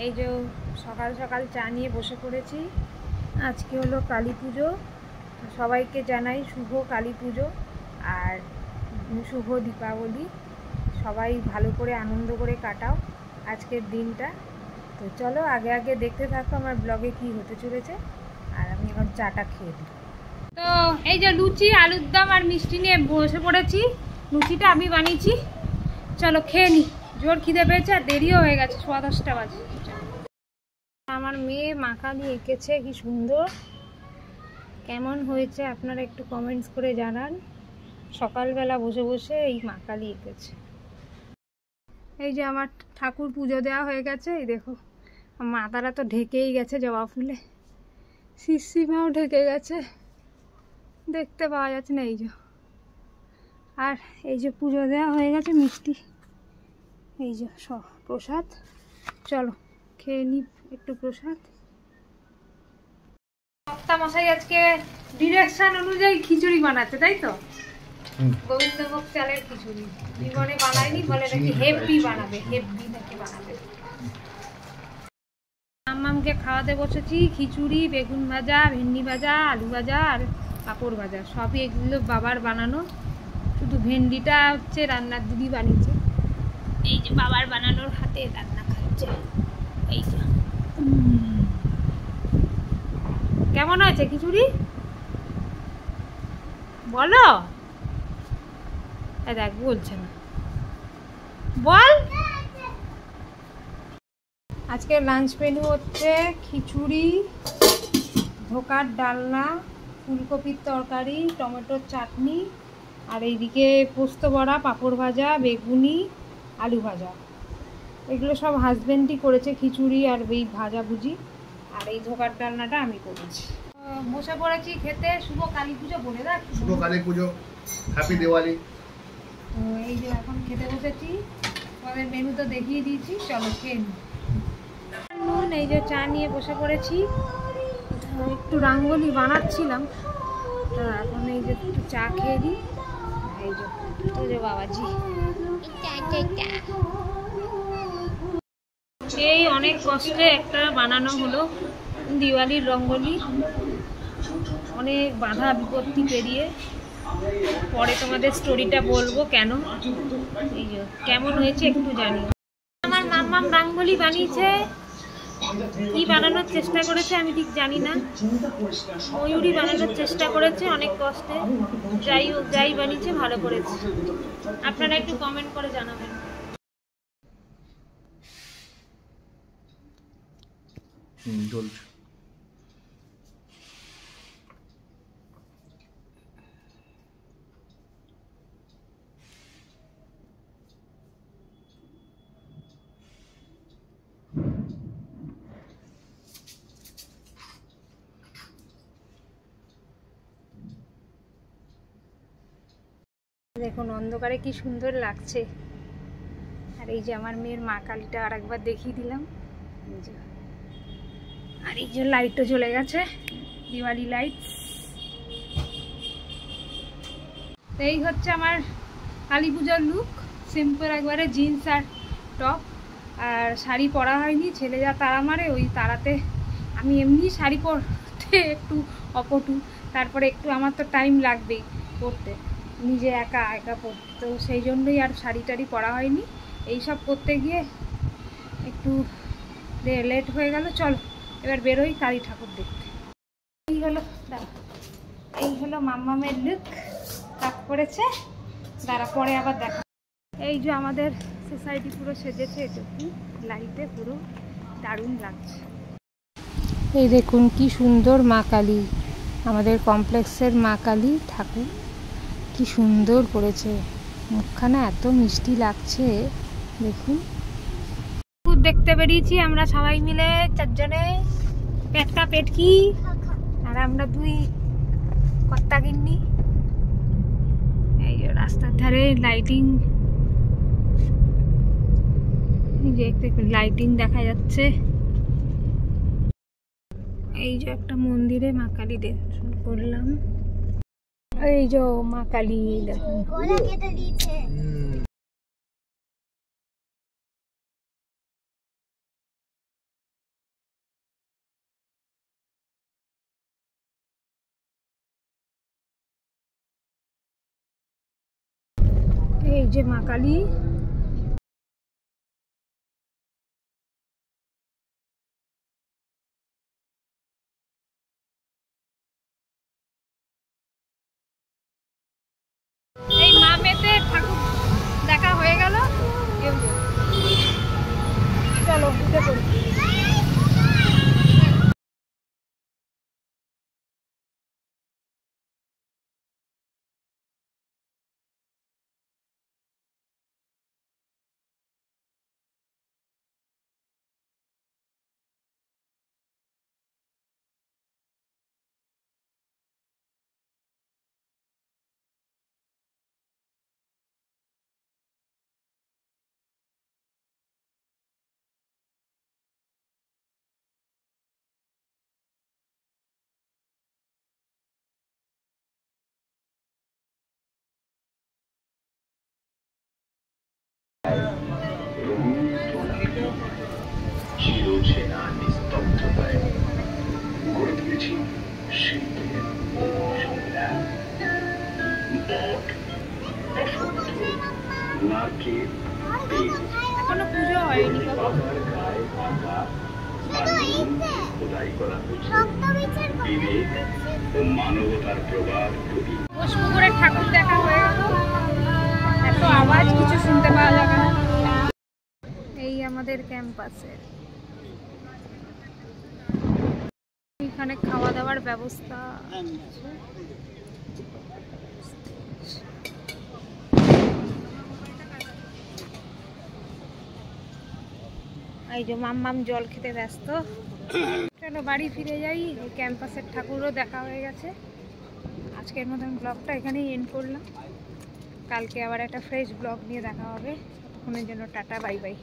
এই যে সকাল সকাল চা নিয়ে বসে পড়েছি। আজকে হলো কালী পুজো, সবাইকে জানাই শুভ কালী পুজো আর শুভ দীপাবলি। সবাই ভালো করে আনন্দ করে কাটাও আজকের দিনটা। তো চলো আগে আগে দেখতে থাকো আমার ব্লগে কি হতে চলেছে, আর আমি এখন চাটা খেয়ে দিই। তো এই যে লুচি, আলুর দম আর মিষ্টি নিয়ে বসে পড়েছি। লুচিটা আমি বানিয়েছি, চলো খেয়ে নিই। জোর খিদে পেয়েছে আর দেরিও হয়ে গেছে, 10:15 বাজে। আমার মেয়ে মাখালি এঁকেছে, কি সুন্দর। কেমন হয়েছে আপনারা একটু কমেন্টস করে জানান। সকালবেলা বসে বসে এই মাখালি এঁকেছে। এই যে আমার ঠাকুর পুজো দেওয়া হয়ে গেছে। এই দেখো মাথাটা তো ঢেকেই গেছে জবা ফুলে, শিশিমাও ঢেকে গেছে, দেখতে পাওয়া যাচ্ছে না। এই যে আর এই যে পুজো দেওয়া হয়ে গেছে, মিষ্টি এই যে সব প্রসাদ। চলো খেয়ে নি একটু প্রসাদ। মশাই আজকে ডিরেকশন অনুযায়ী খিচুড়ি বানাচ্ছে, তাই তো? গোবিন্দভোগ চালের খিচুড়ি জীবনে বানায়নি, বলে নাকি হেভি বানাবে, হেভি নাকি বানাবে। আম্মামকে খাওয়াতে বসেছি খিচুড়ি, বেগুন ভাজা, ভেন্ডি ভাজা, আলু ভাজা আর পাঁপড় ভাজা। সবই এগুলো বাবার বানানো, শুধু ভেন্ডিটা হচ্ছে রান্নার দিদি বানিয়েছে। এই যে বাবার বানানোর হাতে রান্না খাচ্ছে। এই যে কেমন হয়েছে খিচুড়ি বলো? দেখ বলছে না, বল। আজকে লাঞ্চ মেনু হচ্ছে খিচুড়ি, ধোকার ডালনা, ফুলকপির তরকারি, টমেটোর চাটনি, আর এইদিকে পোস্ত বড়া, পাঁপড় ভাজা, বেগুনি, আলু ভাজা। এগুলো সব হাজবেন্ডই করেছে, খিচুড়ি আর এই ভাজাভুজি, আর এই ধোকার ডালনাটা আমি করেছি। বসে পড়েছি খেতে। শুভ কালী পুজো বলে রাখ। শুভ কালী পুজো, হ্যাপি দিওয়ালি। তো এই যে এখন খেতে বসেছি, আমাদের মেনু তো দেখিয়ে দিয়েছি, চলো খেয়ে নিই। এই যে চা নিয়ে বসে পড়েছি, একটু রাঙ্গোলি বানাচ্ছিলাম, তো এখন এই যে একটু চা খেয়ে দিই। এই যে বাবাজি, এই অনেক কষ্টে একটা বানানো হলো দিওয়ালির রঙ্গোলি, অনেক বাধা বিপত্তি পেরিয়ে। পরে তোমাদের স্টোরিটা বলবো কেন। এই যে কেমন হয়েছে একটু জানি। আমার মাম্মাম রঙ্গোলি বানিয়েছে, কি বানানোর চেষ্টা করেছে আমি ঠিক জানি না। ময়ূরী বানানোর চেষ্টা করেছে অনেক কষ্টে। যাই হোক, যাই বানিয়েছে ভালো করেছে। আপনারা একটু কমেন্ট করে জানাবেন। চলছে। দেখুন অন্ধকারে কি সুন্দর লাগছে। আর এই যে আমার মেয়ের মা কালীটা আর একবার দেখিয়ে দিলাম। আর এই যে লাইটও চলে গেছে, দিওয়ালি লাইট। এই হচ্ছে আমার কালী পূজার লুক। সিম্পল একবারে জিন্স আর টপ, আর শাড়ি পরা হয়নি। ছেলে যা তাড়া মারে, ওই তাড়াতে আমি এমনি শাড়ি পরতে একটু অপটু। তারপরে একটু আমার তো টাইম লাগবেই পরতে, নিজে একা একা পরতে, তো সেই জন্যই আর শাড়ি টাড়ি পরা হয়নি। এইসব করতে গিয়ে একটু লেট হয়ে গেল। চলো এবার বেরোই কালী ঠাকুর দেখতে। এই হলো এই হলো মাম্মামের লুক, কাট করেছে। দাঁড়া পরে আবার দেখা। এই যে আমাদের সোসাইটি পুরো সেজেছে, এটুকু লাইটে পুরো দারুণ লাগছে। এই দেখুন কি সুন্দর মা কালী, আমাদের কমপ্লেক্সের মা কালী ঠাকুর, কি সুন্দর করেছে। মুখখানা এত মিষ্টি লাগছে দেখুন। ঠাকুর দেখতে বেরিয়েছি আমরা সবাই মিলে, 4 জনে, পেটকা পেটকি, আর আমরা 2 কর্তা গিন্নি। এই যে রাস্তার ধারে লাইটিং, এই যে একটু লাইটিং দেখা যাচ্ছে। এই যে একটা মন্দিরে মা কালী দর্শন করলাম। এই যে মা কালী দেখুন। এই যে মা কালী, এই মা মেতে ঠাকুর দেখা হয়ে গেল। চলো উঠে পড়ি। চিরচেনা নিস্তব্ধতায় গড়ে তুলেছি শিল্পের সংগ্রাম। বট, বসন্ত, নারকেল, এখনো পুজো হয়নি। বাবার গায়ে আঁকা খোদাই করা হয়েছে বিবেক ও মানবতার প্রবাদ প্রতীক। পুকুরের ঠাকুর দেখা হয়ে গেল, এত আওয়াজ কিছু শুনতে পাওয়া যাবে না। এই আমাদের ক্যাম্পাসের এখানে খাওয়া দাওয়ার ব্যবস্থা আছে। এই যে মাম্মাম জল খেতে ব্যস্ত। চলো বাড়ি ফিরে যাই। এই ক্যাম্পাসের ঠাকুরও দেখা হয়ে গেছে। আজকের মতন ব্লগটা এখানেই এন্ড করলাম। কালকে আবার একটা ফ্রেশ ব্লগ নিয়ে দেখা হবে। ততক্ষণের জন্য টাটা, বাই বাই।